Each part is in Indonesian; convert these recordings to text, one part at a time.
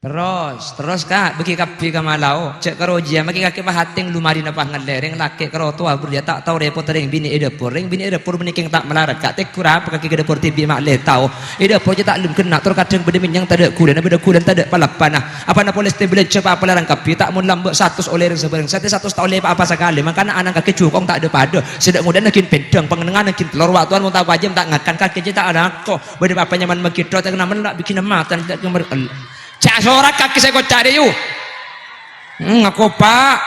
Terus kak bagi kapi kamalau cek karojia maki kaki pahating lumari napa ngalereng laki karo tua berdia tak tahu repot ring bini edapur menikeng tak melarat kak tek kurap kaki ke dapur tibi mak le tahu edapur je tak lum kena tur kadang beda minyang tak ada kulen tak ada palapana apa na polis tebel cepa apa larang kapi tak mun lambek 100 oleh sebarang 100 tak oleh apa sekali makana anak kaki cukong tak ada pada sedak mudah nakin pedang pengenengan nakin telur waktuan mun tak wajib tak ngakan kaki je tak ada kok beda apa nyaman makito tak kena nak bikin matan tak kemer cak sorak kaki saya kau cari yuk aku pak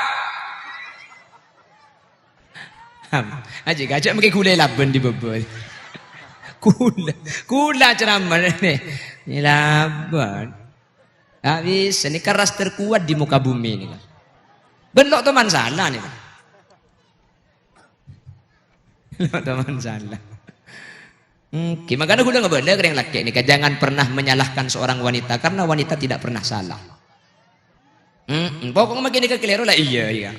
aja gajah mungkin gula laban di bebel gula ceramah ini laban habis ini keras terkuat di muka bumi ini bentuk teman salah nih bentuk teman salah. Makanya gue udah ngebener yang laki ini jangan pernah menyalahkan seorang wanita karena wanita tidak pernah salah. Pokoknya makin ini keliru lah iya.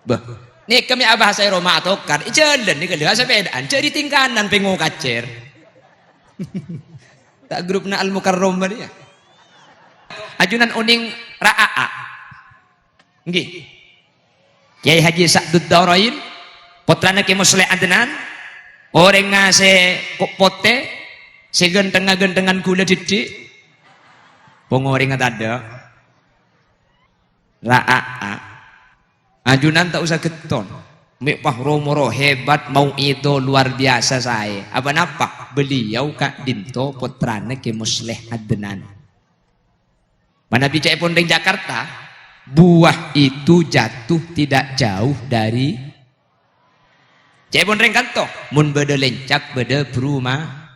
Bah, nih kami abah saya Roma atau kar, jalan nih keliru sepedaan, jadi tingkanan pengu kacer. Tak grupna al mukarrom dia. Ajunan uning ra'a. Nggih. Kiai Haji Sa'dud Daurain, putrana Ki Musleh Adnan. Orang ngasih pote, segentengan gula didik, pengoreng ada, ra'a, ajunan tak usah keton, mepah romoro hebat mau itu luar biasa saya, apa napa beliau kak Dinto putrane Ki Musleh Adnan, mana bicara pun di Jakarta, buah itu jatuh tidak jauh dari cek pun rengkan toh mun beda lencak beda perumahan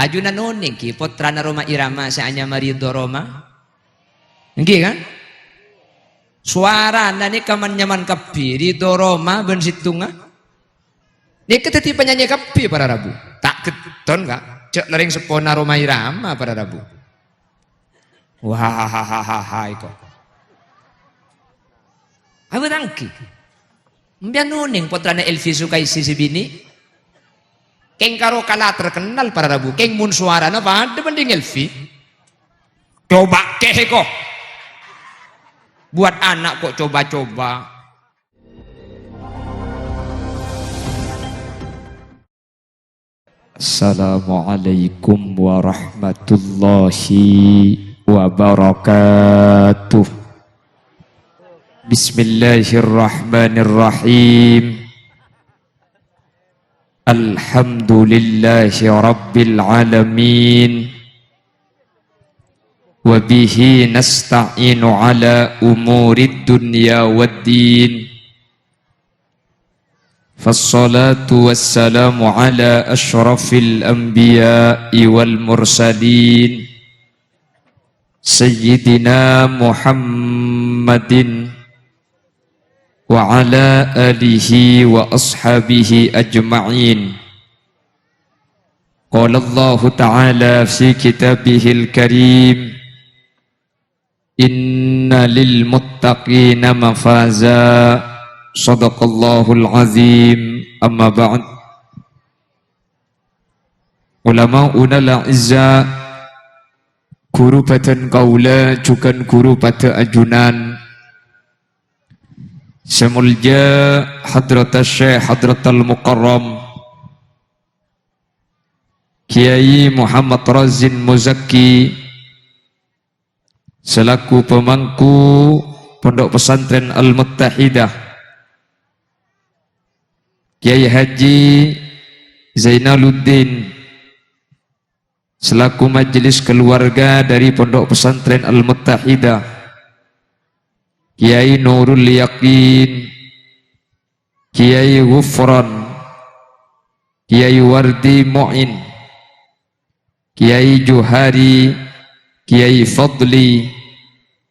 ajunan noning ki putrana Roma Irama seanya Marido Roma nggih kan suara nani kaman nyaman kapi Rido Roma ben situnga ini keteti penyanyi kapi para rabu tak keton kak cek lering sepona Roma Irama para rabu wah itu apa tangki mbian nuning putrana Elvi Sukaisi Sibini keng karo kala terkenal para rabu keng mun suara na pada mending Elvi coba keh kok buat anak kok coba-coba. Assalamualaikum warahmatullahi wabarakatuh. Bismillahirrahmanirrahim. Alhamdulillahi rabbil alamin. Wa bihi nasta'inu ala umurid dunya waddin. Fassalatu wassalamu ala ashrafil anbiya'i wal mursalin. Sayyidina Muhammadin wa ala alihi wa ashabihi ajma'in. Qala Allah ta'ala fi kitabihil karim inna lil muttaqina mafaza sadaqallahul azim amma ba'd. Ulama'una la'izza guru patan kaula cukan guru pada ajunan semulja hadratas syekh hadratal mukarram Kiai Muhammad Razin Muzaki selaku pemangku Pondok Pesantren Al-Muttahidah, Kiai Haji Zainaluddin selaku majelis keluarga dari Pondok Pesantren Al-Muttahidah, Kiai Nurul Yakin, Kiai Ghufran, Kiai Wardi Mu'in, Kiai Juhari, Kiai Fadli,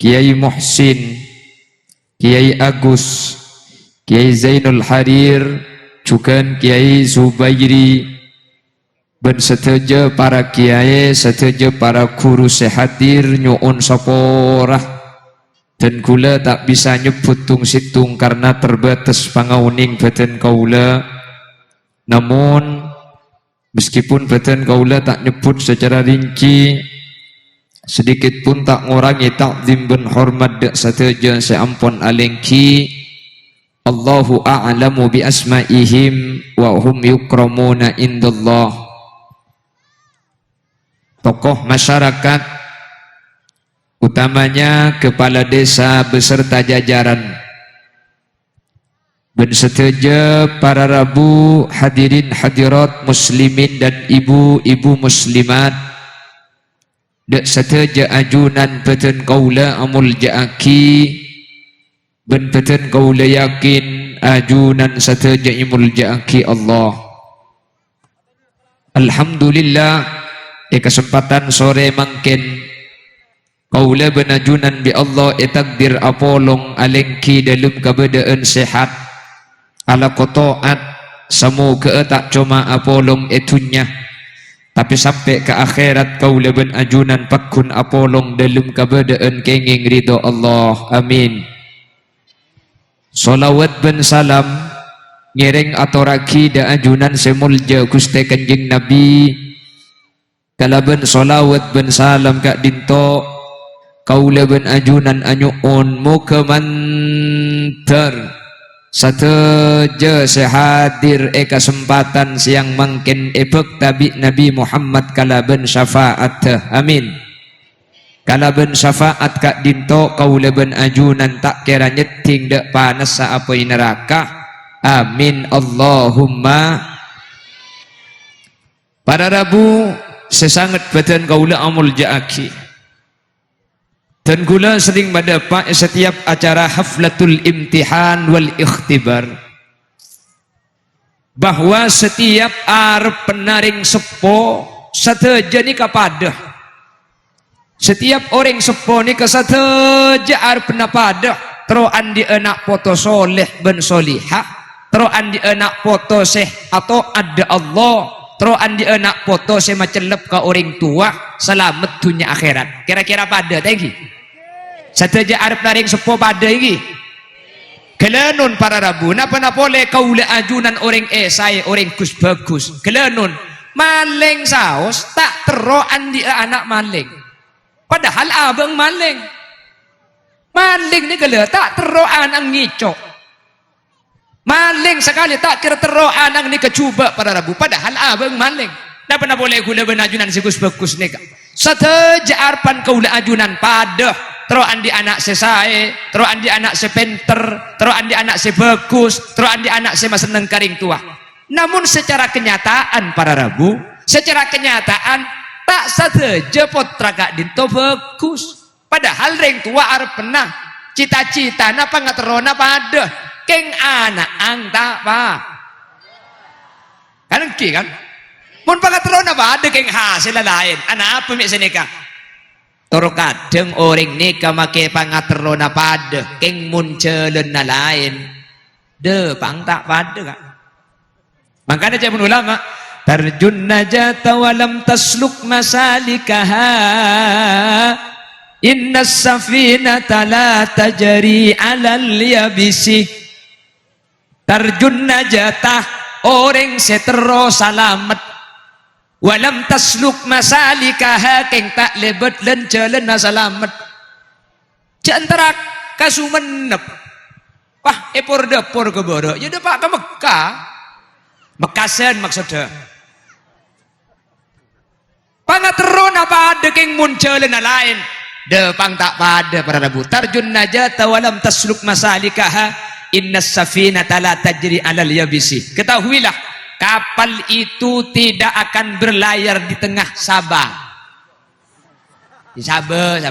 Kiai Muhsin, Kiai Agus, Kiai Zainul Harir, juga Kiai Zubairi, dan setuju para kiai, setuju para guru sehadir nyuun saporah. Dan kula tak bisa nyebut tung situng karena terbatas pangauning badan kaula. Namun Meskipun beten kaula tak nyebut secara rinci, sedikit pun tak ngurangi takzim ben hormat dak sateja seampun alengki. Allahu a'lamu bi asma'ihim wa hum yukramuna indallah. Tokoh masyarakat, utamanya kepala desa beserta jajaran, ben seteja para rabu, hadirin hadirat muslimin dan ibu-ibu muslimat, dak seteja ajunan peten kaula amul jaaki, ben peten kaula yakin ajunan seteja imul jaaki Allah. Alhamdulillah, di kesempatan sore mangkin kaula benajunan bi Allah takdir apolong alengki dalam keadaan sehat ala kotoat semoga tak cuma apolong etunya, tapi sampai ke akhirat kaula benajunan pakun apolong dalam keadaan kenging ridho Allah. Amin. Salawat ben salam ngiring atoraki da ajunan semulja Gusti Kanjeng Nabi, kalaban salawat ben salam kak dinto kaula ben ajunan anyuun muka mantar sateja sehadir kesempatan siang mangkin epek tabi Nabi Muhammad kalaban syafaat. Amin. Kalaban syafaat kak dinto kaula ben ajunan tak kira nyeting dak panas sa apoi neraka. Amin Allahumma. Para rabu sesangat beten kaula amul jaaki, dan gula sering mendapat setiap acara haflatul imtihan wal ikhtibar, bahwa setiap arep penaring sepo sateja ni kapada, setiap orang sepo ni kasateja arep penapada teroan di anak foto soleh ben solihah, teroan di anak foto seh atau ada Allah, teroan di anak foto saya macelep ke orang tua selamat dunia akhirat. Kira-kira pada tadi sateja arep naring sepo pada iki kelenun para rabu napa boleh kaula ajunan orang saya orang Gus bagus kelenun maling saos tak teroan di anak maling, padahal abang maling ni gele tak teroan ang ngicok maling sekali tak kira teroan ang ni kecuba para rabu, padahal abang maling. Napa boleh gula benajunan si Gus bagus ni sateja arpan kaula ajunan pada teroan di anak sesae, teroan di anak sepenter, teroan di anak sebagus, teroan di anak semaseneng karing tua. Namun secara kenyataan para rabu, secara kenyataan tak sateja potra kak dinto bagus, padahal ring tua arep pernah cita-cita napa ngaterona pada keng anak ang tak pa kan ki kan mun pangaterona pada keng hasil lain anak apa mek senika. Toro kadang orang nika make pangaterona pada keng muncelen na lain de pang tak pada kak. Makanya cakap ulama tarjun najata walam tasluk masalikaha inna safinata la tajri alal yabisi. Tarjun najata orang setero salamet walam tasluk masalikaha keng tak lebet len jalan na salamet jantara kasumenep wah epor dapur ke bodoh ya pak ke Mekah Mekasen maksudnya pangateron apa ada keng muncul na lain depang tak pada para rabu. Tarjun najata walam tasluk masalikaha innas safinata la tajri alal yabisi. Ketahuilah kapal itu tidak akan berlayar di tengah Sabah. Di Sabah.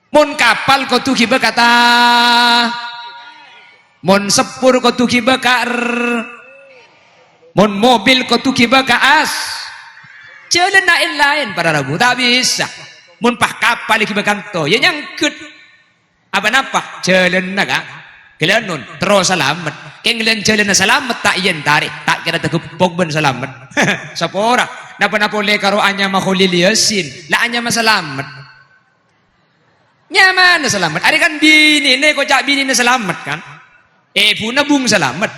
Mun kapal kau tuh kata mon sepur kau tuh kibakar, mon mobil kau tuh kibakaas, jalan lain para rabu tak bisa. Mon pah kapal kibakang to, ya nyangkut. Apa jalan naga, kelenun terus selamat. Kenglen jalan selamat tak yen tarik, tak kira tegepok ben selamat. Sapora, napa boleh karo anya makhulil yasin, la anya masalamat. Nyaman na selamat. Ari kan bini ne ko cak bini na selamat kan. Ibu na bung selamat.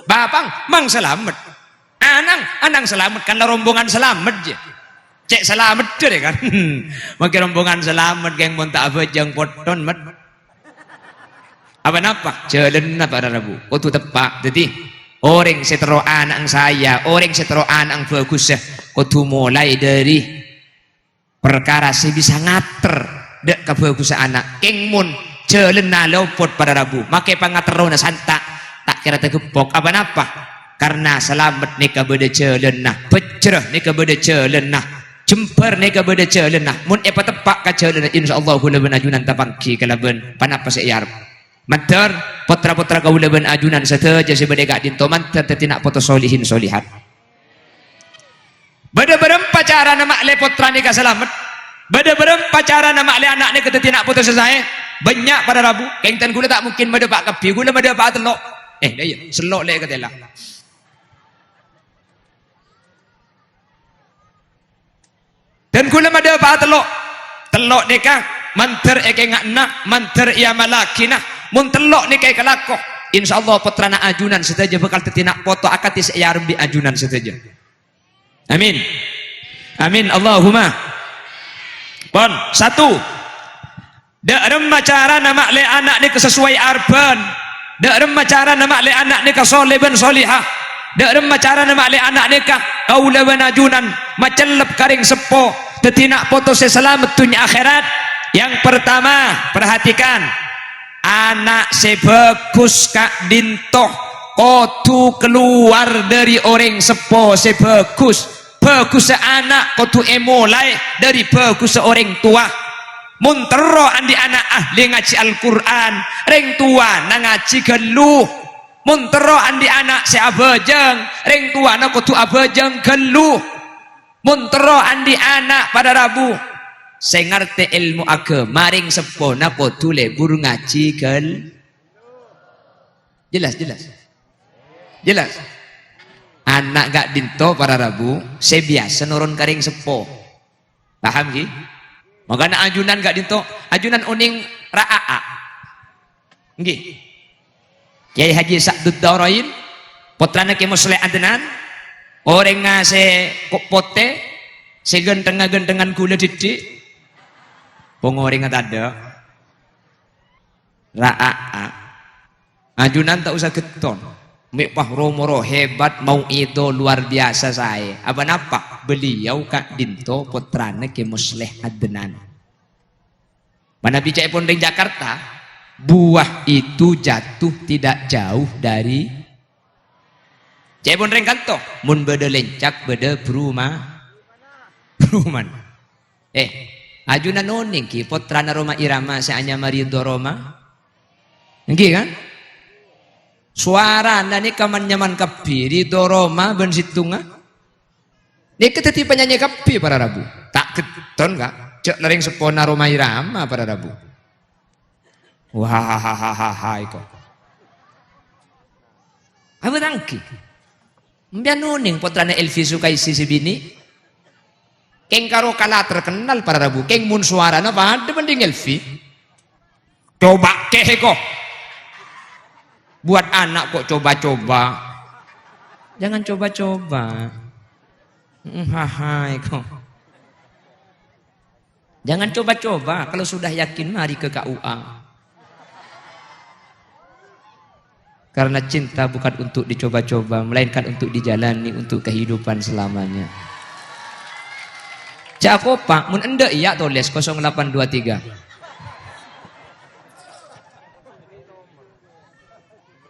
Bapang mang selamat. Anang selamat kan rombongan selamat je. Cek selamat deh kan. Makin rombongan selamat geng pun tak bejeng poton mat. Apa napa? Jalan pada Rabu. Oh tu tepak. Jadi orang setero anak saya, orang setero anak bagus ya. Kau tu mulai dari perkara si bisa ngater dek kebagusan anak. Keng mun jalan nalopot pada Rabu. Makai pangaterona santak tak kira tergepok. Apa napa? Karena selamat nika beda jalan nah, pecrah nika beda jalan nah. Jemper nega beda jalan nah mun apa tepak ka jalan insyaallah kula ben ajunan tapangki kalaben panapa se yarep mantar putra-putra kaula ben ajunan sateja se beda gak dinto mantar tetina foto solihin solihat beda berempat cara nama le putra nika selamat beda berempat cara nama le anak nika tetina foto sesae banyak pada Rabu kengtan kula tak mungkin beda pak kepi kula beda pak telok daya selok le katela. Dan kula mada apa telok nikah manter eke ngakna manter ia malakina mun telok nikah kelako insyaallah putrana ajunan saja bakal tetinak foto akati sayarbi ajunan saja. Amin amin Allahumma. Pon satu dak remma cara nama le anak ni sesuai arban dak remma cara nama le anak ni soleh ben solihah dak remma cara nama le anak ni kaula ben ajunan macelep karing sepo tetinak foto selamat dunia akhirat. Yang pertama perhatikan anak sebagus kak dintoh kotu keluar dari orang sepo sebagus anak kotu emulai dari bagus seorang tua muntero andi anak ahli ngaji Al-Quran reng tua na ngaji geluh muntero andi anak seabajeng reng tua na kotu abajeng geluh muntero andi anak pada Rabu saya ngerti ilmu agama maring sepona kotu lebur ngaji gel jelas anak gak dinto pada Rabu saya biasa nurun karing sepo paham ki makanya ajunan gak dinto ajunan uning ra'a nggih Kiai Haji Sa'dud Daurain putrana Ki Musleh Adnan orang ngase kok pote segentengan gula didik pengoreng ada ra'a ajunan tak usah geton mepah romoro hebat mau itu luar biasa saya apa napa beliau kak dinto putrana Ki Musleh Adnan mana bicara pun di Jakarta buah itu jatuh tidak jauh dari Cepon rengkanto mun beda lencak beda perumahan ajunan noning ki putrana Roma Irama seanya Marido Roma nggih kan suara nani kaman nyaman kapi Ridho Roma ben situnga nek teti penyanyi kapi para Rabu tak keton kak cek lering sepona Roma Irama para Rabu wah iko apa tangki mbian nuning putrana Elvi Sukaisi sibini keng karo kala terkenal para Rabu keng mun suara na pada mending Elvi coba keh kok buat anak kok coba-coba jangan coba-coba kok jangan coba-coba kalau sudah yakin mari ke KUA karena cinta bukan untuk dicoba-coba melainkan untuk dijalani untuk kehidupan selamanya. Cak aku pak mun ende iya tulis 0823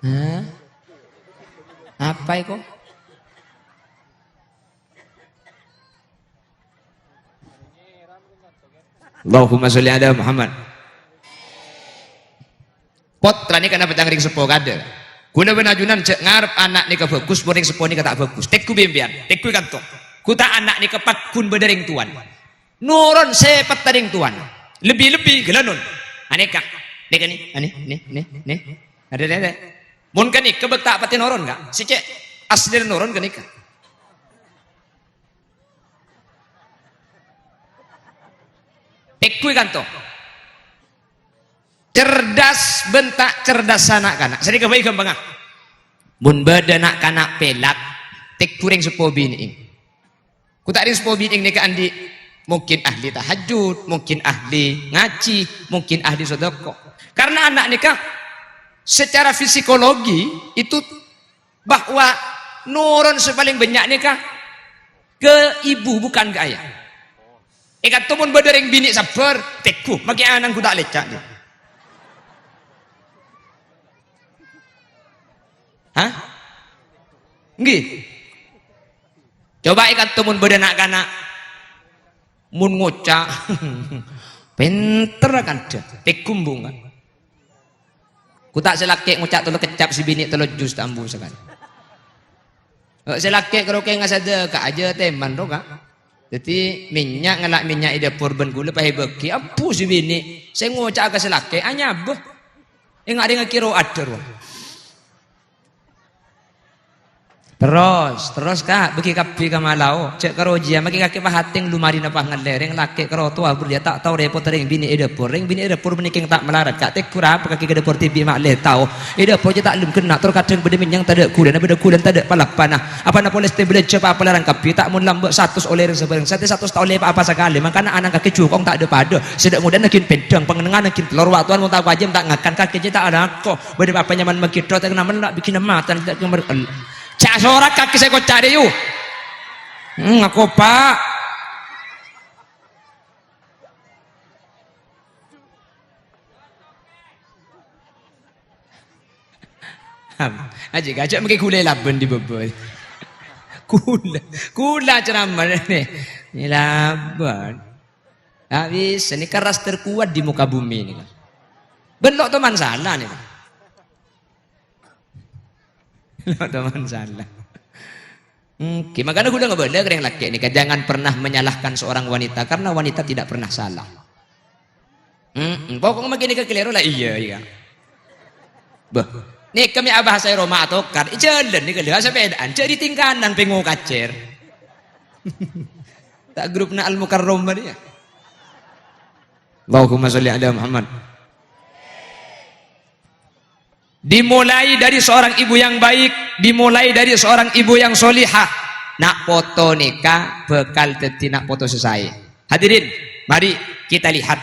hah? Apa itu? Allahumma sholli ala Muhammad. Potra ni kenapa tangring sepo kada? Kuna benajunan cek ngarep anak ni bagus, boring sepo ni tak bagus. Tekku biambian, tekku kanto. Kuta anak ni pakun bedering tuan. Nurun sepet tering tuan. Lebih-lebih gelanun. Aneka. Dek ni, ane. Ada. Mun kanik kebek tak pati nurun enggak? Si cek asli nurun kanik. Tekku kanto. Cerdas bentak cerdas anak kanak. Jadi kebaikan bangah. Mun beda nak kanak pelak tek kuring sepo bini. Ku tak ring sepo bini ni ka andi mungkin ahli tahajud, mungkin ahli ngaji, mungkin ahli sedekah. Karena anak nikah secara psikologi itu bahwa nurun sepaling banyak nikah ke ibu bukan ke ayah. Ikat tumun bedereng bini sabar teku maki anang ku tak lecak ni. Hah? Nggih. Coba ikat tumun bedenak kana mun ngocak pinter kan dia tekum bunga ku tak selake ngocak tolo kecap si bini tolo jus tambu sekali selake kalau kayak ngasada ka aja teman do kak jadi minyak ngelak minyak ida purban gula pahe beki apu si bini saya ngocak ke selake anyabeh enggak ada ngakiro ada ruang terus kak bagi kapi kamalau cek karojia maki kaki pahating lumari napah ngalereng laki karoto abur dia tak tahu repot ring bini edapur menikeng tak melarat kak tek kurap kaki ke dapur tibi mak le tahu edapur je tak lum kena tur kadang beda minyang tak ada kulen tak ada palak panah apa na polis tebel cepa apa larang kapi tak mun lambek 100 oleh sebarang 100 tak oleh apa sekali makana anak kaki cukong tak ada pada sedak mudah nakin pedang pengenengan nakin telur waktuan mun tak wajib tak ngakan kaki je tak ada kok beda apa nyaman makito tak nama nak bikin matan tak kemer cak sorak kaki saya kau cari yuk. Aku pak. Aja gajah mungkin gula laban di bebel. Gula ceramah ni. Ni laban. Habis ini keras terkuat di muka bumi ni. Belok teman salah ni. Teman salah. Makanya gue udah ngebela yang laki ini. Jangan pernah menyalahkan seorang wanita karena wanita tidak pernah salah. Pokoknya begini kekeliru lah iya. Bah, nih kami abah saya Roma atau kar, jalan nih keliru sepedaan, jadi tingkanan pengu kacer. Tak grupnya Al Mukarramah dia. Allahumma sholli ala Muhammad. Dimulai dari seorang ibu yang baik, dimulai dari seorang ibu yang solihah. Nak foto nikah bekal teti nak foto selesai. Hadirin, mari kita lihat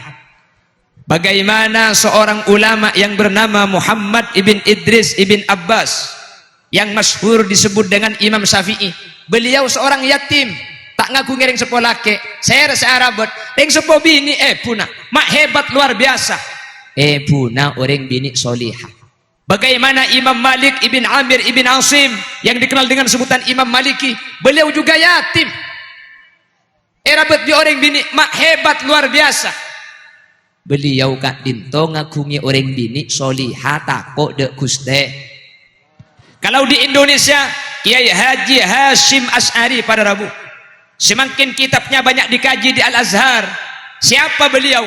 bagaimana seorang ulama yang bernama Muhammad ibn Idris ibn Abbas yang masyhur disebut dengan Imam Syafi'i. Beliau seorang yatim, tak ngaku ngiring sekolah ke. Saya rasa Arabot, ring sepo bini puna, mak hebat luar biasa. Puna orang bini solihah. Bagaimana Imam Malik ibn Amir ibn Asim yang dikenal dengan sebutan Imam Maliki, beliau juga yatim. Rabat di orang bini mak hebat luar biasa. Beliau kak dinto ngakungi orang bini solihah takut dek guste. Kalau di Indonesia Kiai Haji Hashim Asy'ari pada Rabu, semakin kitabnya banyak dikaji di Al Azhar. Siapa beliau?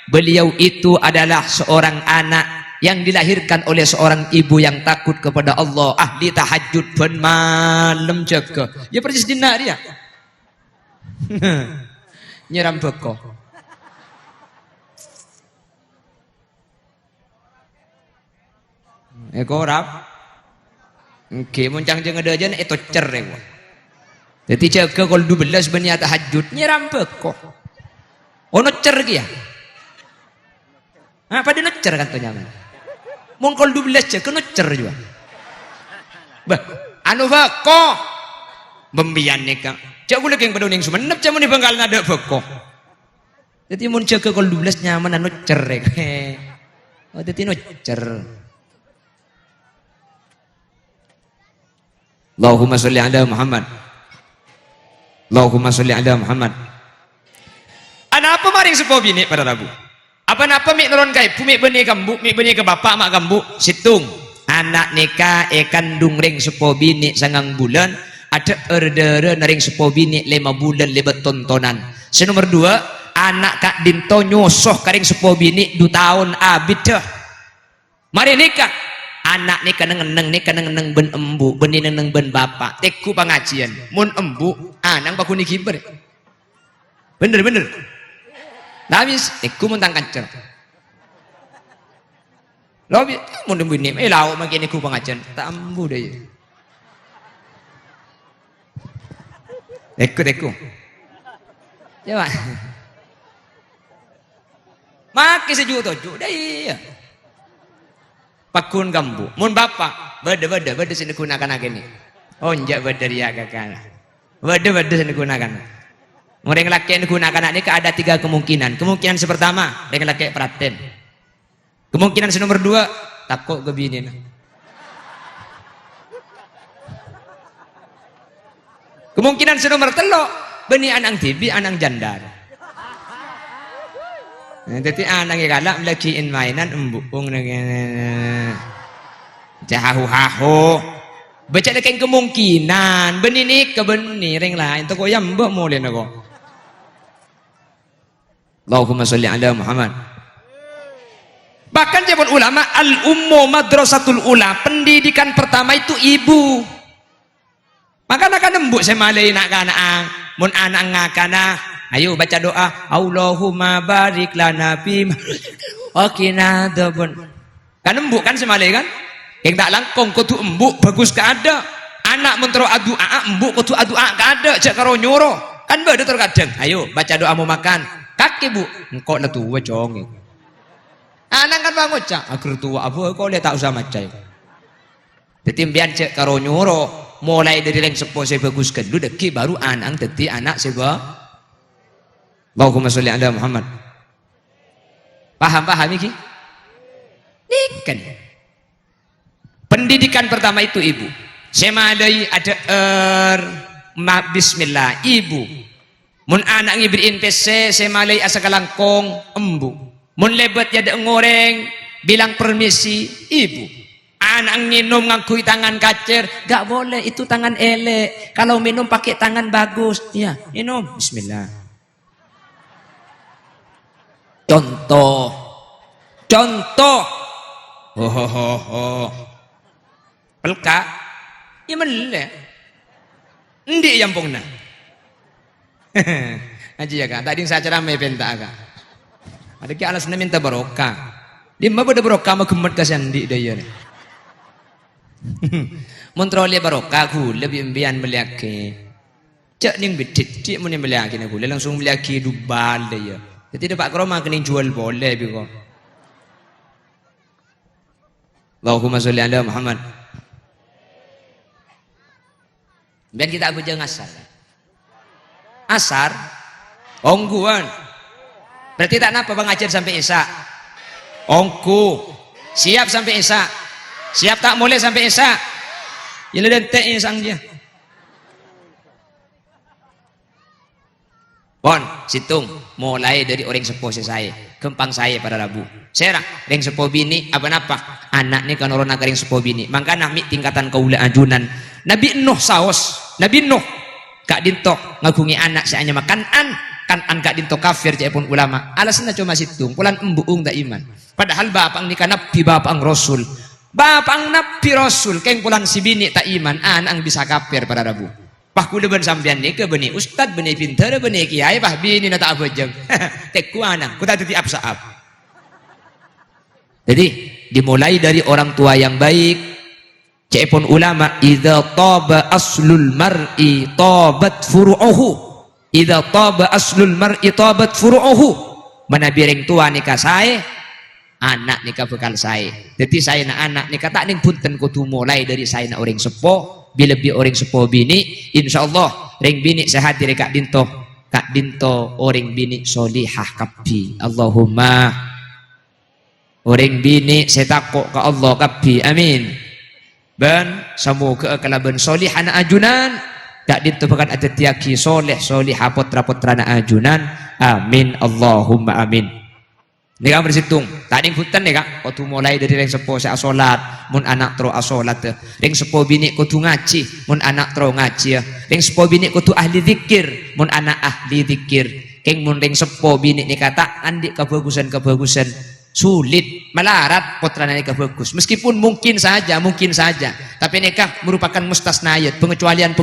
Beliau itu adalah seorang anak yang dilahirkan oleh seorang ibu yang takut kepada Allah, ahli tahajud ben malam jaga. Ya persis dina dia. Nyeram beko. Korap. Oke, muncang jeung ada aja itu cer gua. Jadi jaga kalau 12 benia tahajud nyeram beko. Ono cer dia. Apa dia necer katanya? Mongkol 12 aja kena cer juga. Bah, anu beko. Bembian nikah. Cak gula keng pedoning sumenep camun di bengkal nada beko. Jadi mun jaga kalau 12 nyaman anu cer. Oh, jadi no cer. Allahumma sholli ala Muhammad. Allahumma sholli ala Muhammad. Ana apa maring sepo bini pada Rabu? Apa napa mik neron kai pumik beni kambu mik beni ke bapak mak kambu situng anak nikah kandung ring sepo bini sangang bulan ada order ring sepo bini 5 bulan lebet tontonan. Nomor 2 anak kak dinto nyosoh karing sepo bini 2 tahun abid dah. Mari nikah anak nikah neng ben embu beni neng ben bapak teku pengajian mun embu anang bakuni kiber. Bener. Habis teku mentang kancer. Lobi mun bini lau makin ku pengajian tak ambu deh. Teku. Coba. Maki sejuta dah iya. Pakun gambu. Mun bapak, beda sini gunakan agini. Onjak beda dia kakak. Beda sini gunakan. Orang laki yang digunakan ini ada 3 kemungkinan. Kemungkinan pertama, orang laki perhatian. Kemungkinan nomor 2, takut ke bini. Kemungkinan nomor 3, beni anang tibi, anang jandar. Jadi anang yang galak melakiin mainan embung jahahu-hahu. Baca dekat kemungkinan beni ni ke beni ring lain tu kau yang mbak mulai nak. Allahumma salli ala Muhammad. Bahkan jabul ulama al-ummu madrasatul ula, pendidikan pertama itu ibu. Maka nak nembuk semalai nak kana mun anak ngakana, ayo baca doa Allahumma barik lana fi okina dabun. Kan nembuk kan semalai kan? Yang tak langkong kutu embuk bagus ke ada. Anak mentero doa embuk kutu doa ke ada cak karo nyuruh. Kan beda terkadang. Ayo baca doa mau makan. Kaki bu, engkau lah tua cong. Anak kan bangun cak, akhir tua apa kau lihat tak usah macai. Tetimbian cek karo nyoro, mulai dari yang sepo saya baguskan dulu deki baru anak teti anak seba. Allahumma sholli ala Muhammad. Paham iki? Ikan. Pendidikan pertama itu ibu. Semalai ada bismillah ibu. Mun anak ngibrin PC semalai asa kalangkong embu. Mun lebet ya ngoreng bilang permisi ibu. Anak minum ngakui tangan kacer, gak boleh itu tangan elek. Kalau minum pakai tangan bagus, ya minum bismillah. Contoh. Pelka, ya melek. Ndi yang pungna. Aji ya kak, tadi saya ceramah pentak kak. Ada ki alasnya minta barokah. Dia mau pada barokah mau gemet kasihan di dia. Montrolnya barokah ku lebih imbian meliaki. Cak ning bedit, cik mau ning meliaki aku, langsung meliaki dubal dia. Jadi dapat keroma kening jual boleh biko. Allahumma sholli ala Muhammad. Biar kita abu jangan asar ongguan berarti tak napa pengajar sampai isya ongku siap sampai isya siap tak mulai sampai isya ini dentek sang dia pon situng mulai dari orang sepuh saya kempang saya pada Rabu serah orang sepuh bini apa anak ni kan orang nak orang sepuh bini maka nami tingkatan kaula ajunan Nabi Nuh saos Nabi Nuh Kak Dinto ngagungi anak saya makan kan Kak Dinto kafir jadi pun ulama alasannya cuma situng pulan embuung tak iman padahal bapak nikah nabi bapak rasul bapak nabi rasul keng pulan si bini tak iman anak bisa kafir pada Rabu pah kuleban sampean ni ke beni ustad beni pintar beni kiai pah bini na tak abajeng teku anak ku tak tetiap saat jadi dimulai dari orang tua yang baik. Cepon ulama idza taba aslul mar'i tabat furu'uhu idza taba aslul mar'i tabat furu'uhu mana bireng tua nikah saya anak nikah bekal saya jadi saya nak anak nikah tak ning punten kudu mulai dari saya nak orang sepo bila bi orang sepo bini insyaallah ring bini sehat dire Kak Dinto orang bini solihah kapi Allahumma orang bini setakok ke Allah kapi amin. Ben semoga kalaban solih anak ajunan tak ditemukan ada tiaki soleh solihah putra ajunan amin Allahumma amin. Ni kan bersitung tak ada hutan ni kak kau tu mulai dari ring sepo saya solat mun anak tro asolat ring sepo bini kau tu ngaji mun anak tro ngaji ring sepo bini kau tu ahli zikir mun anak ahli zikir keng mun ring sepo bini ni kata andik kebagusan sulit melarat putra nikah bagus meskipun mungkin saja tapi nikah merupakan mustasnayat pengecualian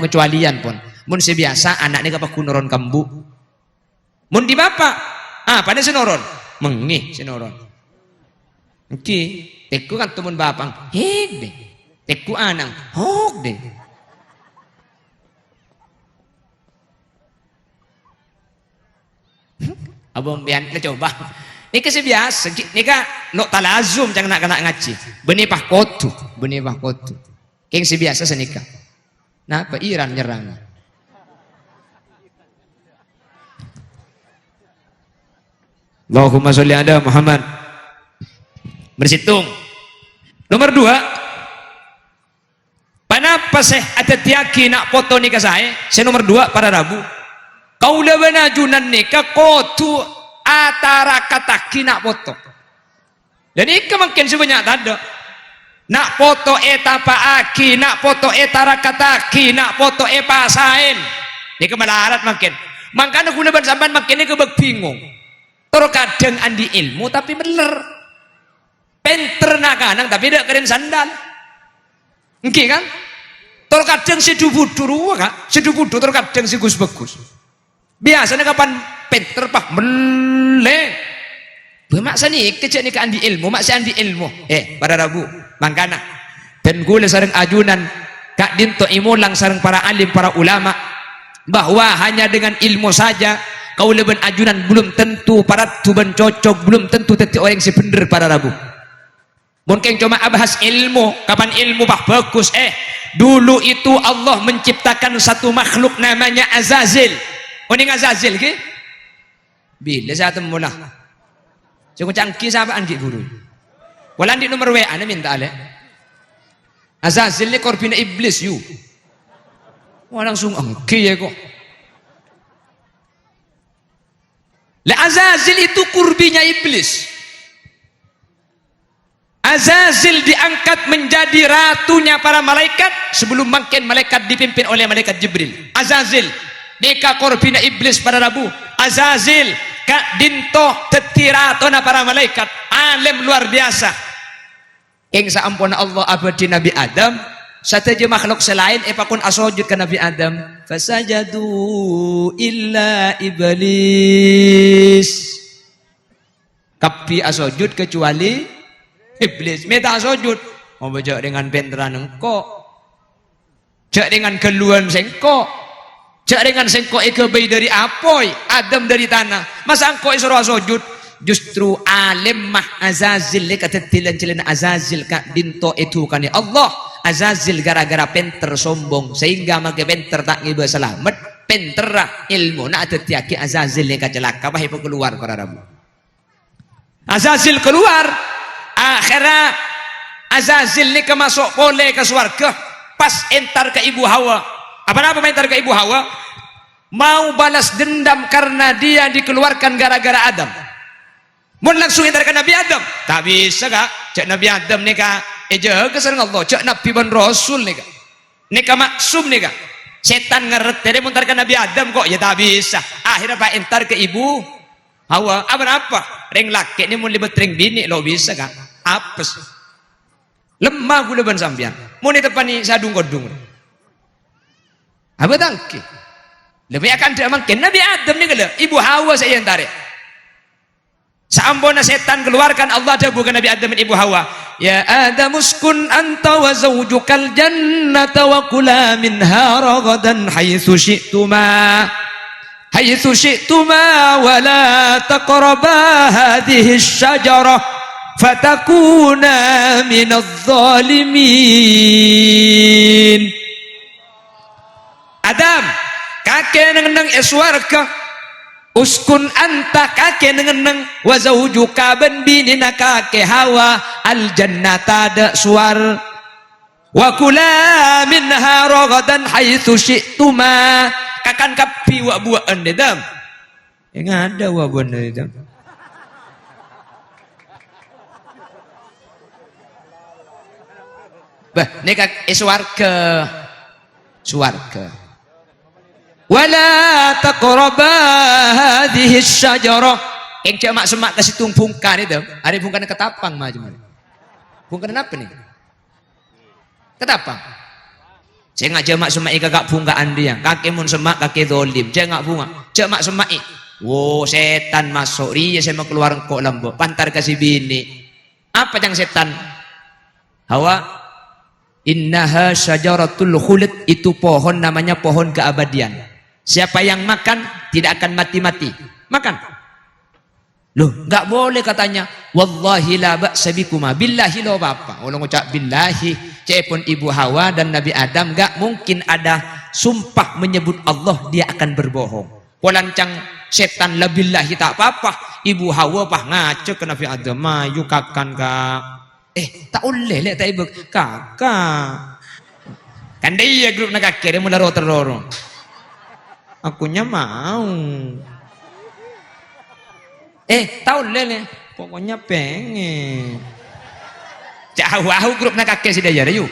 pun mun sebiasa anak nikah pakai noron kambu mun di bapak pada senoron mengih senoron oke teku kan temun bapang hek deh teku anang hok deh Abang bian kita coba. Ini kasi biasa. Ini ka lo talazum jangan nak kena ngaji. Benih pah kotu. Keng si biasa senika. Nah, apa Iran nyerang. Allahumma sholli ala Muhammad. Bersitung. Nomor 2. Kenapa saya ada tiaki nak foto nikah saya? Saya nomor 2 pada Rabu. Kau lebih junan nikah kotu atara kataki nak foto. Dan ini mungkin sebanyak ada. Nak foto etapa aki, nak foto etara kataki, nak foto pasain. Ini kemalarat makin. Makanya guna sampan makin ini kebek bingung. Terkadang andi ilmu tapi beler. Penter nak kanang tapi tidak keren sandal. Oke kan? Terkadang si dubudur kan? Si dubudur terkadang si gus-bagus. Biasanya kapan penter pah meleng. Bermaksa nih kecek nih ke andi ilmu, maksa andi ilmu. Pada Rabu, mangkana. Dan gula sareng ajunan kak dinto imulang sareng para alim, para ulama bahwa hanya dengan ilmu saja kau leben ajunan belum tentu para tuban cocok, belum tentu teti orang si bener pada Rabu. Mungkin cuma bahas ilmu, kapan ilmu bah bagus. Dulu itu Allah menciptakan satu makhluk namanya Azazil. Oh ini Azazil ke? Bila saya temu lah. Saya cangki sahabat anggit guru. Walau di nomor WA anda minta ale. Azazil ni korbina iblis you. Wah langsung angki ya kok. Lah Azazil itu kurbinya iblis. Azazil diangkat menjadi ratunya para malaikat sebelum makin malaikat dipimpin oleh malaikat Jibril. Azazil deka korbina iblis pada Rabu. Azazil kak dinto tetiratona para malaikat. Alim luar biasa. Ing saampuna Allah abadi Nabi Adam. Sateja makhluk selain epakun asojud ke Nabi Adam. Fasajadu illa iblis. Kapi asojud kecuali iblis. Minta sujud. Mau baca dengan penteran engkau. Jak dengan keluhan sengkok. Jak dengan sengkok ikebai dari apoy. Adam dari tanah. Masa engkau suruh sujud. Justru alim mah Azazil. Kata tilan celana Azazil. Kak dinto itu kan ya Allah. Azazil gara-gara penter sombong. Sehingga maka penter tak ngiba selamat. Penterah ilmu. Nak tetiaki Azazil yang kacelaka. Bahaya keluar para Rabu. Azazil keluar. Akhirnya Azazil ni kemasuk boleh ke surga pas entar ke ibu Hawa. Apa-apa entar ke ibu Hawa? Mau balas dendam karena dia dikeluarkan gara-gara Adam. Mau langsung entar ke Nabi Adam? Tak bisa kak. Cak Nabi Adam ni kak. Jaga sareng Allah. Cak Nabi ban Rasul ni kak. Ni kak maksum ni kak. Setan ngeret. Jadi mau entar ke Nabi Adam kok? Ya tak bisa. Akhirnya pak entar ke ibu Hawa. Apa-apa? Ring laki ni mau libet ring bini lo bisa kak. Apes lemah gula ban sampian mau ni tepani sadung kodung apa tangki lebih akan tidak mungkin Nabi Adam ni gila ibu Hawa saya yang tarik saambona setan keluarkan Allah ada bukan Nabi Adam dan ibu Hawa ya Adam uskun anta wa zawjukal jannata wa kula minha ragadan haitsu syi'tuma wa la taqraba hadhihi asyajarah fatakuna minadh dhalimin. Adam kakek neng eswarga uskun anta kakek neng wa zawjuka ban binina kakek Hawa al jannata da suar wa kula minha ragadan haitsu syi'tuma kakan kapi wa buaan Adam yang ada wa buaan Adam. Bah, ini kak suarga. Wala taqraba hadhihi asyajarah. Yang cak mak semak kasih tumpungkan itu. Hari bungkan ketapang macam mana? Bungkan apa nih? Ketapang. Saya ngajak mak semak kakak bungkaan dia. Kakek mun semak kakek dolim. Saya ngak bunga. Cak mak semak. Wow setan masuk. Ria saya mau keluar kok lambo. Pantar kasih bini. Apa yang setan? Hawa. Innaha syajaratul khuld, itu pohon namanya pohon keabadian. Siapa yang makan tidak akan mati-mati. Makan. Loh, enggak boleh katanya. Wallahi la ba'sa bikuma. Billahi lo apa? Orang ucap billahi. Cepun Ibu Hawa dan Nabi Adam enggak mungkin ada sumpah menyebut Allah dia akan berbohong. Polancang setan la billahi tak apa-apa. Ibu Hawa pah ngaco ke Nabi Adam. Mayu kakan kak. Tak boleh lek tak ibu kakak. Kan dia grup nak kakek dia mula rotor-rotor. Akunya mau. Tahu lele, pokoknya pengen. Jauh grup nak kakek si daya yuk.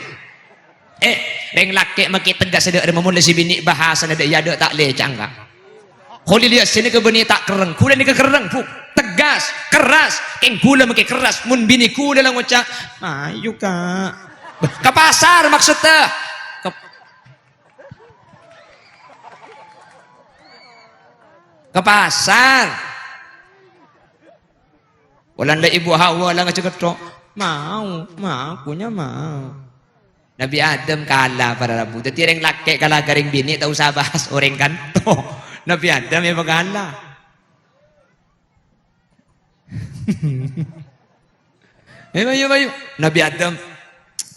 Reng laki maki tegas sedek memulai si bini bahasa ada ya ada tak le cangga. Kali lihat sini ke bini tak kereng, kuda ni ke kereng pu. Tegas, keras, keng gula maki keras. Mun bini kuda lang ucap, ayo kak. Ke pasar maksudnya. Ke pasar. Walanda Ibu Hawa lah ngeceketok. Mau, akunya mau. Nabi Adam kalah pada Rabu. Jadi orang laki kalah garing bini tak usah bahas orang kanto. Nabi Adam ya kalah. Bayu. Nabi Adam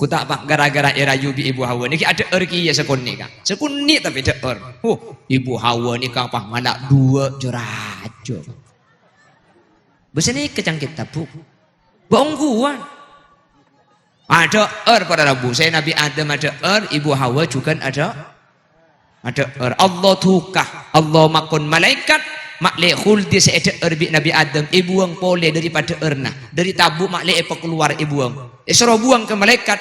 ku tak pak gara-gara rayu bi Ibu Hawa ni ada erki ya sekuni kan. Sekuni tapi ada Ibu Hawa ni kan pak malak dua jerajo. Besani kecang kita bu, bongguan. Ada pada Rabu. Saya Nabi Adam ada Ibu Hawa juga ada Allah tukah, Allah makon malaikat, makle khuldi seada bi Nabi Adam. Ibu ang pole daripada erna, dari tabu makle apa keluar ibu ang. Suruh buang ke malaikat.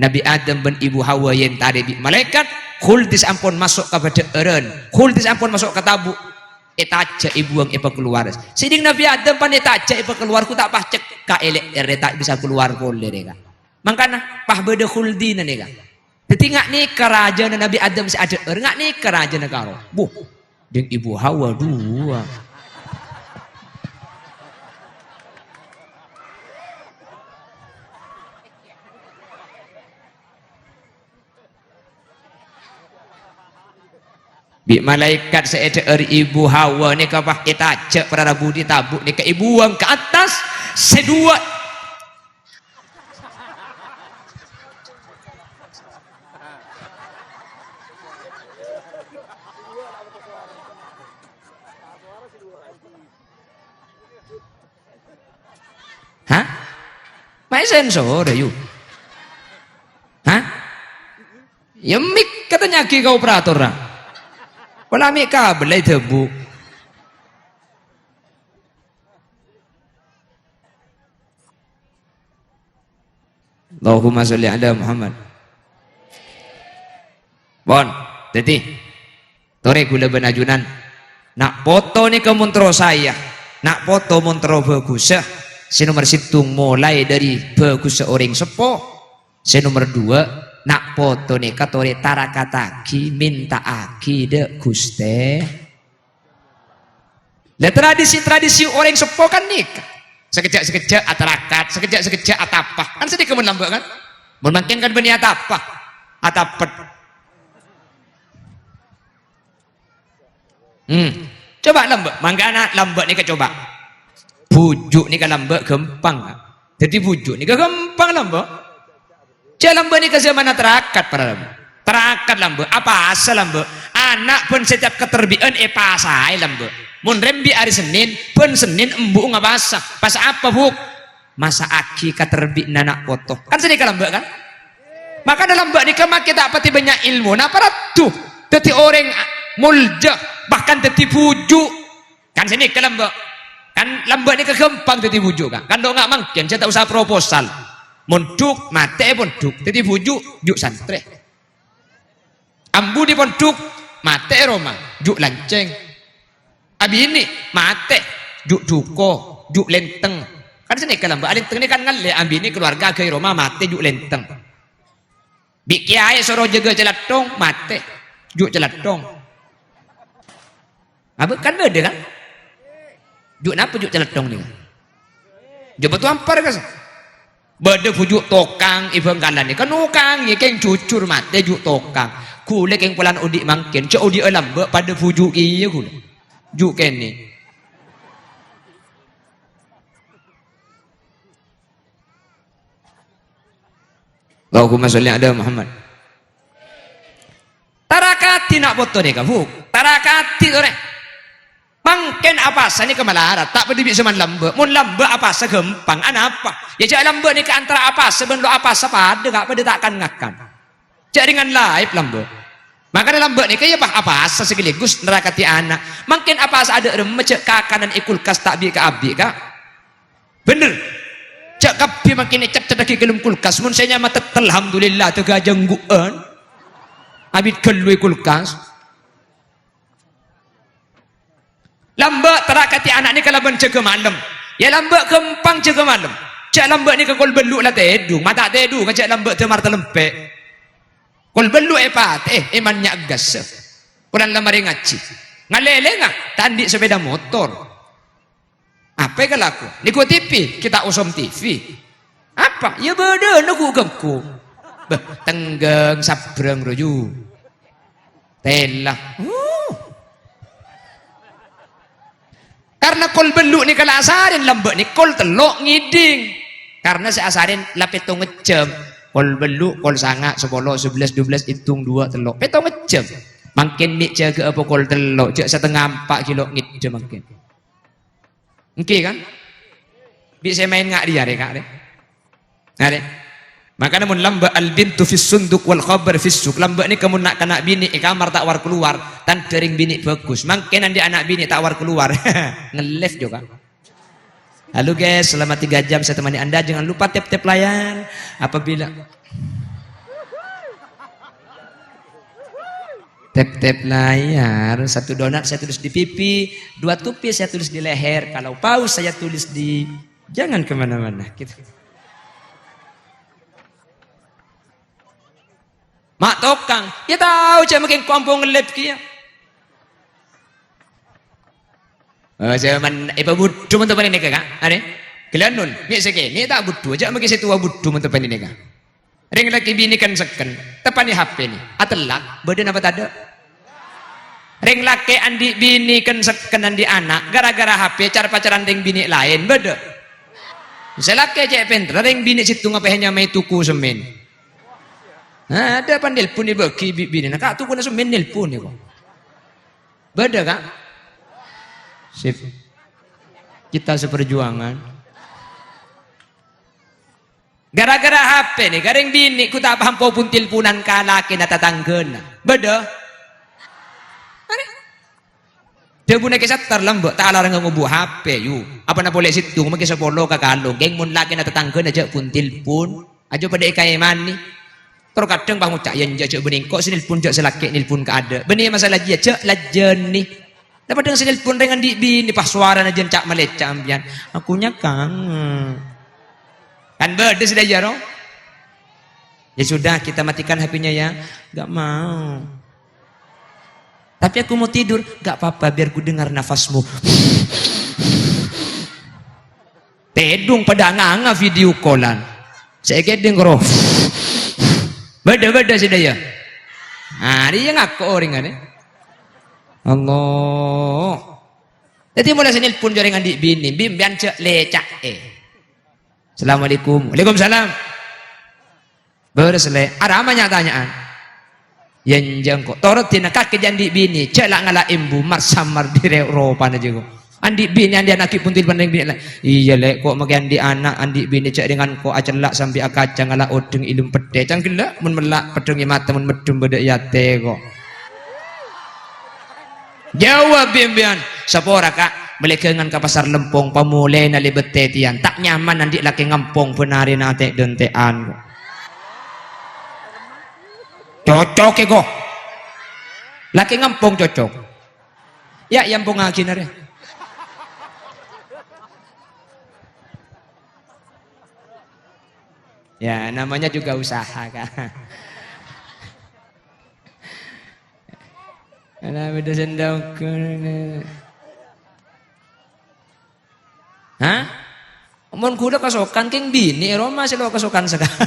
Nabi Adam dan Ibu Hawa yang tadi bi malaikat, khuldi ampun masuk kepada eren, khuldi ampun masuk ke tabu. Taja ibu yang apa keluar. Siding Nabi Adam pan taja apa keluar ku tak pah cek ka elek tak bisa keluar boleh deka. Mangkana pah beda khuldina deka. Detingak ni kerajaan Nabi Adam si ada ngak ni kerajaan karo. Bu, jeung Ibu Hawa dua. Bi malaikat seeda Ibu Hawa ni kapah itajak pada Rabu ditabuk ni ke ibu ang ke atas sedua. Hah? Mai sensor yuk. Hah? Ya mik katanya ki kau operator lah. Kalau ambil kabel itu bu. Allahumma sholli ala Muhammad. Bon, jadi tore gula benajunan. Nak foto ni ke montro saya. Nak foto montro bagus. Si nomor situng mulai dari bagus seorang sepo. Si nomor dua. Nak foto ni katore tarakataki minta aki de guste. Le tradisi orang sepo kan nikah. Sekejap atarakat, sekejap atapah. Kan sedikit menambah kan? Memakin kan benih atapah, atapet. Coba lambak, manggana lambak ni coba. Bujuk ni kan lambak gampang. Jadi bujuk ni gampang lambak. Lambak ni ke zaman terakat para lambak. Terakat lambak. Apa asal lambak? Anak pun setiap keterbian pasai lambak. Mun rembi hari Senin, pun Senin embu ngabasa. Pas apa buk? Masa aki keterbi nanak foto. Kan sedikit lambak kan? Maka dalam lambak ni kemak kita pati banyak ilmu. Nah para tuh, teti orang mulja bahkan teti bujuk. Kan sini ke lambak. Kan lambak ni kegempang teti bujuk kan? Kan do nggak mungkin saya tak usah proposal. Monduk mate ponduk jadi bujuk juk santre ambu di ponduk mate Roma juk lanceng abi ini mate juk duko juk lenteng kan sini kalau mbak lenteng ini kan ngalle abi ini keluarga ke Roma mate juk lenteng bikiai soro jaga celatong mate juk celatong apa kan beda kan juk napa juk celatong ni juk betul ampar kan bade pujuk tokang ibang kalan ni kan ukang ye keng cucur mate juk tokang kule keng pelan udik mangken cak udik lambak pada pujuk iya kule juk ken ni Allahumma sholli ala Muhammad. Tarakati nak foto ni kamu. Tarakati tu ni. Mungkin apa sah ni kemalarat. Tak perlu bisa man lamba. Mun lamba apa sah gempang. Ana apa? Ya cak lamba ni ke antara apa sah benlo apa sah pada tak pada takkan ngakan. Cak dengan live lamba. Maka dalam lamba ni kaya apa sah sekaligus nerakati anak. Mungkin apa sah ada remecek kakanan ikulkas tak bi ke abi kak. Bener. Cak kapi makin ecap cedaki kelum kulkas. Mun saya mata alhamdulillah tu gajang guan. Abid kelui kulkas. Lambak terakati anak ni kalau mencegah malam. Ya lambak kempang cegah malam. Cak lambak ni ke kol beluk lah tedu. Mata tedu kan cak lambak tu marta lempek. Kol beluk emannya gas. Kurang lamari ngaci. Ngalele ngak tandik sepeda motor. Apa yang laku? Niku TV, kita usom TV. Apa? Ya beda nak gengku. Tenggeng sabrang roju. Telah. Karena kol beluk ni kalau asarin lambak ni kol telok ngiding. Karena saya asarin lah petong ngecem. Kol beluk, kol sangak, 10, 11, 12, hitung 2 telok. Petong ngecem. Makin mik jaga apa kol telok. Cek setengah 4 kilo ngidem makin. Oke kan? Bisa main ngak dia deh kak deh. Nah deh. Maka namun lamba al bintu fis sunduk wal khabar fis suk. Lamba ni kamu nak kena bini kamar tak war keluar tan tering bini bagus. Mungkin nanti anak bini tak war keluar. Nge-live juga. Halo guys, selama 3 jam saya temani Anda. Jangan lupa tap-tap layar apabila tap-tap layar. 1 donat saya tulis di pipi, 2 tupi saya tulis di leher. Kalau paus saya tulis di jangan kemana-mana gitu. Mak tokang, ya tahu cak makin kampung ngelip kia. Zaman ibu budu mentepan ini kak, ada? Kalian nun, ni seke, ni tak budu, cak makin setua budu mentepan ini kak. Ring laki bini kan seken, tepan ni HP ni, atelak, badan apa tak ada? Ring laki andi bini kan seken andi anak, gara-gara HP cara pacaran ring bini lain, beda. Saya laki cak pentra, ring bini situ ngapain hanya main tuku semen. Ada pandil pun ni bagi bini nak tu pun langsung menil pun ni kok. Beda kak. Sip. Kita seperjuangan. Gara-gara HP ni, garing bini ku tak paham pun tilpunan kalaki na tatanggena. Beda. Dia punya kisah terlembut, tak larang ngubuh HP you. Apa nak boleh situ, mungkin 10 kakalo. Geng mun laki na tatanggena aja pun tilpun. Aja pada ikai mani. Terkadang bang ucap yang jajak bening kok sinilpun jak selaki nilpun ke ada. Benih masalah dia cak lajen ni. Dapat dengan sinilpun dengan di bini pas suara najen cak melecak ambian. Akunya kangen. Kan beda sudah jaro. Ya sudah kita matikan HP-nya ya. Gak mau. Tapi aku mau tidur. Gak apa-apa biar ku dengar nafasmu. Tedung pada nganga video callan. Saya gedeng roh. Beda-beda sih dia. Nah, dia ngaku orang kan. Allah. Jadi mulai sini pun jaringan di bini, bimbian cek lecak Assalamualaikum. Waalaikumsalam. Bersele. Ada apa tanyaan? Yang jengkok. Torot tina kaki jandi bini, cek lah ngala imbu mar samar di Eropa aja kok. Andi bini andi anak pun til banding bini lah. Iya lek kok magi andi anak andi bini cek dengan kok acelak sampai akacang ngala odeng ilum pede canggelak mun melak pedeng mata mun medem bedek yate kok. Jawab bimbian. Sapora kak melekengan ke pasar Lempong pamulai na libetetian tak nyaman andi laki ngampong penari nate dentean kok. Cocok kok. Laki ngampong cocok. Ya yang pungaki na rin. Ya namanya juga usaha kan. Karena beda sendau hah? Mun kuda kasokan king bini Roma silo kasokan sekarang.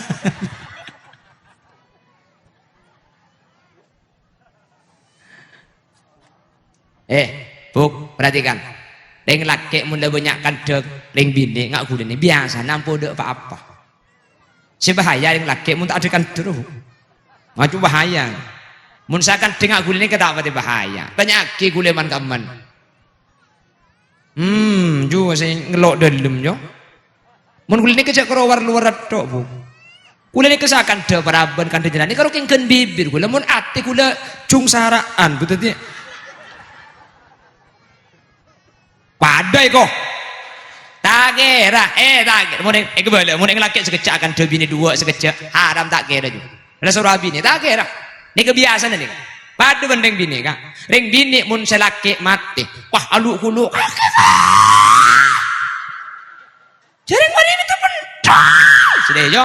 Buk, perhatikan. Ring laki munda banyak kadek, ring bini ngak kuda ni biasa nampu dek apa-apa. Si bahaya yang laki mun tak ada kaldur. Maju bahaya. Mun sakan dengar gule ni kata apa bahaya. Banyak ki gule man kaman. Juga saya ngelok dalam jo. Mun gule ni kecak keluar luar tok bu. Gule ni kesakan de paraban kan de jalan ni kalau kengken bibir gule mun ati gule cung saraan betul ni. Padai kok. Takera, tak. Mun kebalik, mun laki sekecak akan de bini dua sekecak haram tak kira jo. Ada surah bini tak kira. Ini kebiasaan ni. Pada bendeng bini kan. Ring bini mun selaki mati. Wah aluk kuluk. Jaring mari itu pentas. Sudah jo.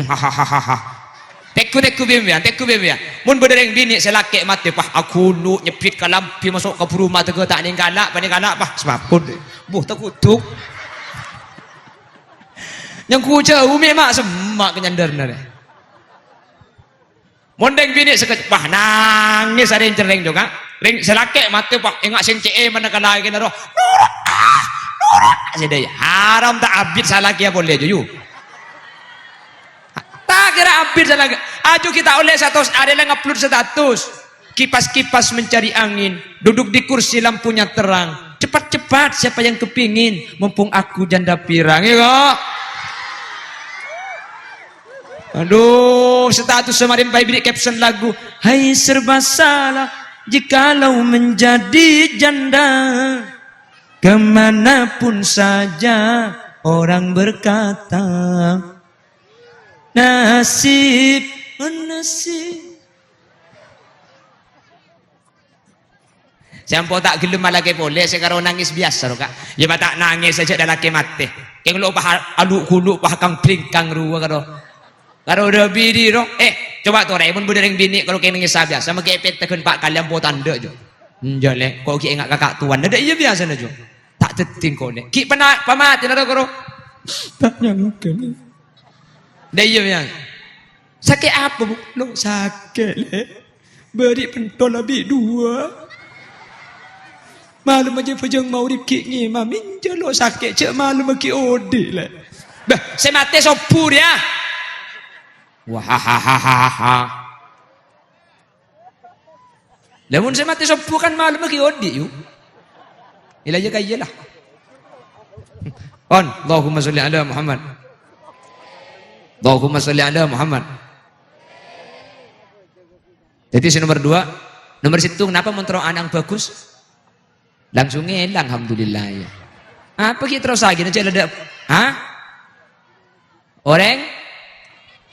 Hahaha. Teku bimbian. Mun berdering bini selaki mati. Wah aku lu nyepit ke lampi masuk ke rumah tega tak ning galak, pandai galak bah sebab pun. Buh terkutuk. Yang ku jauh memang semak kenyandarna deh. Mondeng bini sekejap wah nangis ada yang cereng juga. Ring selake mati pak ingat sen CE mana kala kena roh. Norak sedaya. Haram tak abid salah kia boleh ju. Tak kira abid salah. Aju kita oleh status ada yang upload status. Kipas-kipas mencari angin, duduk di kursi lampunya terang. Cepat-cepat siapa yang kepingin mumpung aku janda pirang ya kok. Aduh, status semarin bayi bidik caption lagu. Hai serba salah jikalau menjadi janda. Kemanapun saja orang berkata nasib. Sampo tak gelem lagi boleh sekarang nangis biasa kak. Ya tak nangis saja dah laki mati. Keng lo bah aluk kuluk bah kang pringkang ruwa karo. Kalau udah bini dong, coba tuh Raymond berdering bini kalau kena ngisah biasa, sama kepet tekan pak kalian buat tanda jo. Jale, kau ki ingat kakak tuan, ada iya biasa jo. Tak teting kau ni, ki pernah pamati nado karo. Tak nyangka. Dah iya biasa. Sakit apa bu? Lo sakit le. Beri pentol lebih dua. Malam aja pejang mau ripki ni, mami jalo sakit cek malam ki ode le. Bah, saya mati sopur ya. Wahahaha. Lamun saya mati sopu kan malam lagi odi yuk. Ilaja kaya lah. On, Allahumma salli ala Muhammad. Allahumma salli ala Muhammad. Jadi nomor 2, nomor situ kenapa mentero anang bagus? Langsung ngelang alhamdulillah ya. Apa kita terus lagi nanti ada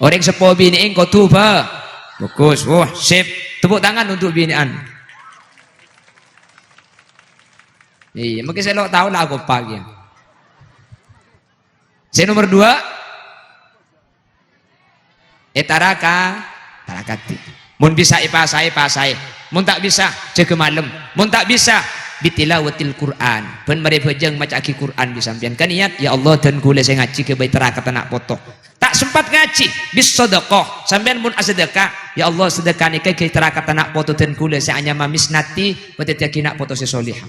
Orang sepo biniin kau tuba. Bagus. Wah, sip. Tepuk tangan untuk binian. Iya, mungkin saya tahu lah aku pagi. Saya nomor 2. Tarakati. Mun bisa ipasai. Mun tak bisa jaga malam. Mun tak bisa bitilawatil Quran. Pen mari bejeng maca aki Quran di sampean. Kan niat ya Allah dan kula saya ngaji ke bait terakat anak foto. Tak sempat ngaji bis sedekah sampean mun sedekah ya Allah sedekah ni kai terakat anak foto dan kula saya hanya mamisnati peteti nak foto sesolihah.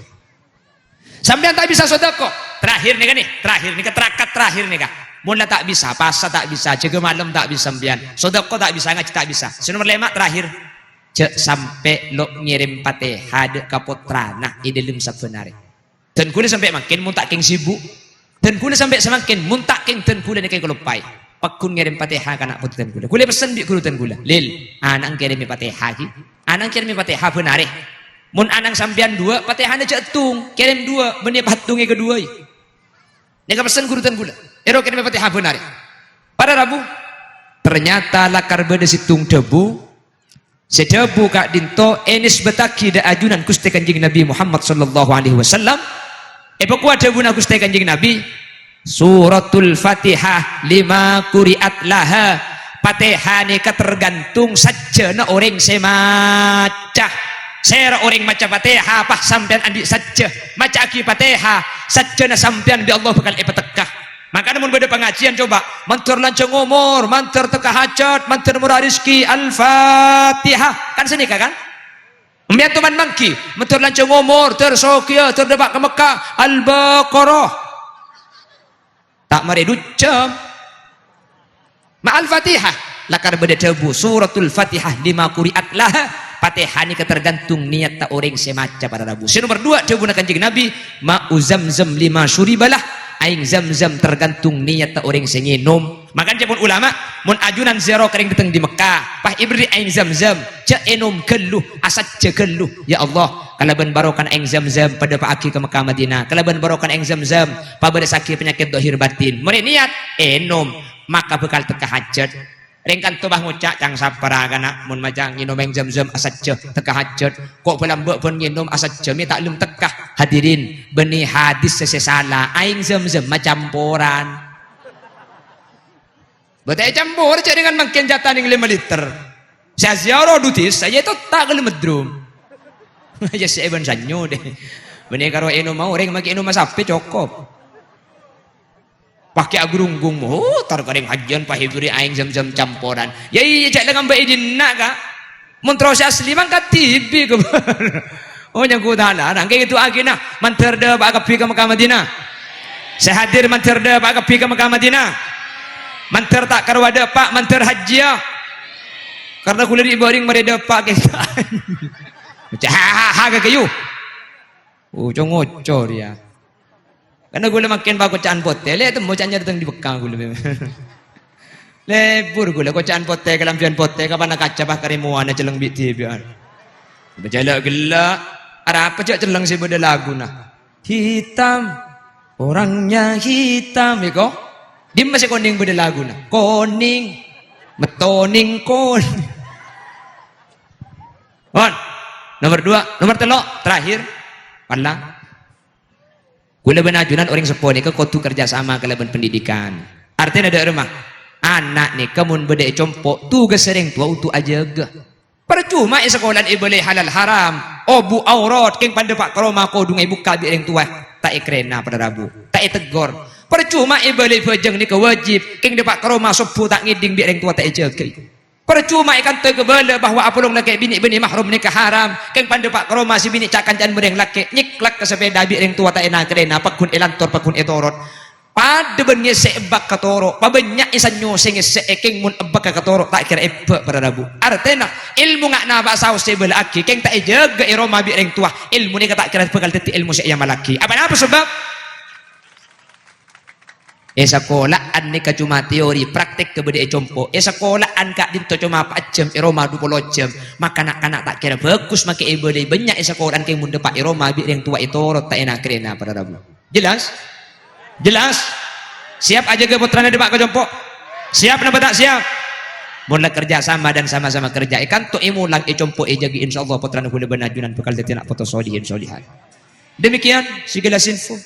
Sampean tak bisa sedekah terakhir nih terakat terakhir nih kah. Mun tak bisa puasa tak bisa jaga malam tak bisa sampean sedekah tak bisa ngaji tak bisa. Nomor 5 terakhir cek sampai lo ngirim Fatihah dek kapotra nah di dalam sebenarnya dan kula sampai makin mun tak king sibuk dan kula sampai semakin mun tak king dan kula ni kai kelupai pakun ngirim Fatihah kana pututan kula pesen di kurutan kula lil anak kirim Fatihah ki anak kirim Fatihah benar mun anang sampean 2 Fatihahna cek tung kirim 2 menip hatunge kedua ni ka pesen kurutan kula ero kirim Fatihah benar pada Rabu ternyata lakar beda situng debu sedebu kak dinto enis betaki da ajunan kuste kanjing Nabi Muhammad sallallahu alaihi wasallam epoku ada buna kuste kanjing Nabi suratul Fatihah lima kuriat laha Fatihah ni ketergantung saja na orang semaca sera orang maca Fatihah apa sampean andi saja maca aki Fatihah saja na sampean bi Allah bakal ipatekah. Makanya mun beda pengajian coba mantur lancung umur, mantur teka hajat, mantur murah rezeki, Al-Fatihah. Kan senika kan? Mbiyen tuman mangki, mantur lancung umur, tersokia, terdebak ke Mekah, Al-Baqarah. tak meredu cem ma'al fatihah lakar beda tebu suratul fatihah lima kuriat lah fatihah ni ketergantung niat tak orang semaca pada rabu. Nomor 2 tebu nak kanjeng Nabi ma'u zamzam lima syuribalah aing zam-zam tergantung niat tak orang senginum. Makan pun ulama mun ajunan zero kering datang di Mekah pah ibri aing zam-zam ce enum keluh asat ce keluh ya Allah kalaban barokan aing zam-zam pada pak aki ke Mekah Madinah kalaban barokan aing zam-zam pa bade sakit penyakit dohir batin mere niat enum maka bekal teka hajat ringkan tubah ngucak cang sapara kana mun majang nginum aing zam-zam asat ce teka hajat kok pelambek pun nginum asat ce mi taklum tekah hadirin benih hadis sesesala aing zam-zam macampuran betul campur cak dengan makin jatah yang 5 liter. Saya ziarah dutis, saya itu tak kalau medrum. Ya saya ben sanyo deh. Benih karo eno mau orang maki eno masape cokop. Pakai agrunggung mau tar kering hajian pahiburi aing zam-zam campuran. Ya iya cak dengan bayi nak kak. Montros asli mang katibi kebar. Oh nyangku dalah, kayak itu agina manterda pak kapi ke Mekah Madinah. Saya hadir manterda pak kapi ke Mekah Madinah. Manter tak karwada pak manter hajia karena kulit ibaring mereda pak kita macam ha kayu congocor ya karena gue makin pak kocaan potel itu mau canya datang di bekang gue lebur gue kocaan potel kelampian potel kapan nak kaca pak karimuan celeng biti biar berjalan gelak ada apa cak celeng sih pada lagu nah hitam orangnya hitam ya kok dia masih koning beda lagu na koning metoning kon nomor 2 nomor 3 terakhir pala gula benajunan orang sepo ni ke kotu kerjasama kelaban pendidikan artinya ada rumah anak ni kamun beda compok tu sering tua utu aja ge percuma sekolah iboleh halal haram obu aurat keng pada pak kroma ko dungai buka bi orang tua tak ikrena pada rabu tak tegor percuma ibalai bajang ni kewajib king dapat keroma sepuh tak ngiding biar yang tua tak jaga percuma ikan tu kebala bahwa apalong laki bini mahrum ni haram king pandai pak keroma si bini cakan jangan mereng laki nyiklak ke sepeda biar yang tua tak enak kerena pakun elantor pakun etorot pada benye seebak katoro pabanyak isan nyoseng seeking mun ebak katoro tak kira ebak pada rabu artinya ilmu ngak nabak saus sebel aki king tak jaga iroma biar yang tua ilmu ni tak kira bekal teti ilmu se'yam malaki apa sebab sekolah ni cuma teori praktek kebeda compo sekolah kak dinto cuma 4 jam iroma 20 jam maka anak-anak tak kira bagus maka ibadai banyak sekolah kay munda pak iroma biar yang tua itu tak enak kerena pada rabu jelas siap aja ke putranya depak ke compo siap napa tak siap mula kerja sama dan sama-sama kerja ikan tu imulang compo jagi insyaallah putranya boleh benajunan bekal nak foto solihin solihan demikian segala info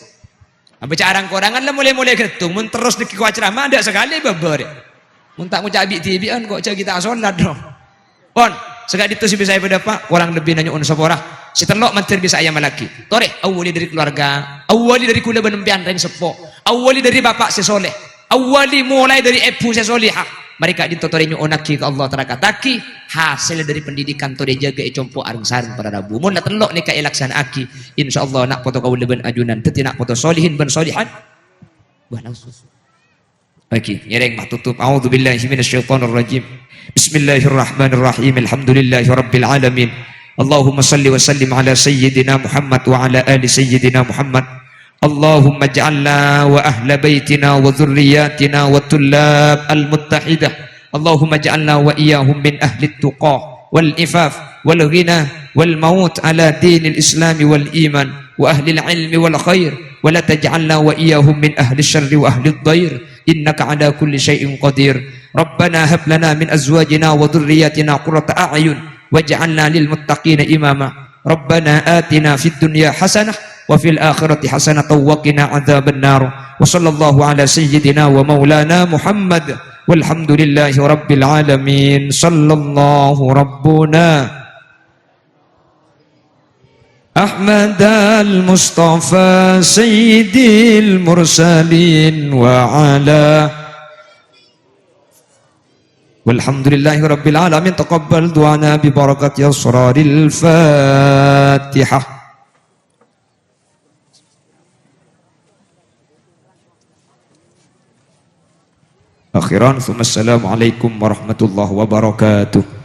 baca arang korangan lah mulai-mulai ketung mun terus deki ceramah ada sekali babar mun tak ngucap abik tibian kok cak kita solat dong pon sekali itu sih bisa pada pak kurang lebih nanya sapora si telok mantir bisa ayam laki tore awali dari keluarga awali dari kula benempian ring sepo awali dari bapak sesoleh awali mulai dari ibu sesolihah mereka ditotore nyuonaki ke Allah terakataki hasil dari pendidikan to jaga compo areng sareng pada rabu mun telok ni ka elaksanaki insyaallah nak foto kau leben ajunan teti nak foto solihin ben solihan wah langsung oke nyereng mah tutup auzubillahi minasyaitonir rajim bismillahirrahmanirrahim alhamdulillahirabbil alamin Allahumma salli wa sallim ala sayyidina Muhammad wa ala ali sayyidina Muhammad Allahumma ja'alna wa ahla baitina wa dhurriyyatina wa tullab al-muttahidah Allahumma ja'alna wa iyahum min ahli tuqa wal ifaf wal ghina wal maut ala dinil islam wal iman wa ahli al-ilmi wal khair wa la taj'alna wa iyahum min ahli syarri wa ahli ad-dair innaka ala kulli syai'in qadir Rabbana hab lana min azwajina wa dhurriyyatina qurrata a'yun waj'alna lil muttaqina imama Rabbana atina fid dunya hasanah وفي الآخرة حسنة وقنا عذاب النار وصلى الله على سيدنا ومولانا محمد والحمد لله رب العالمين صلى الله ربنا أحمد المصطفى سيد المرسلين وعلى والحمد لله رب العالمين تقبل دعانا ببركة أسرار الفاتحة akhiran. Assalamualaikum warahmatullahi wabarakatuh.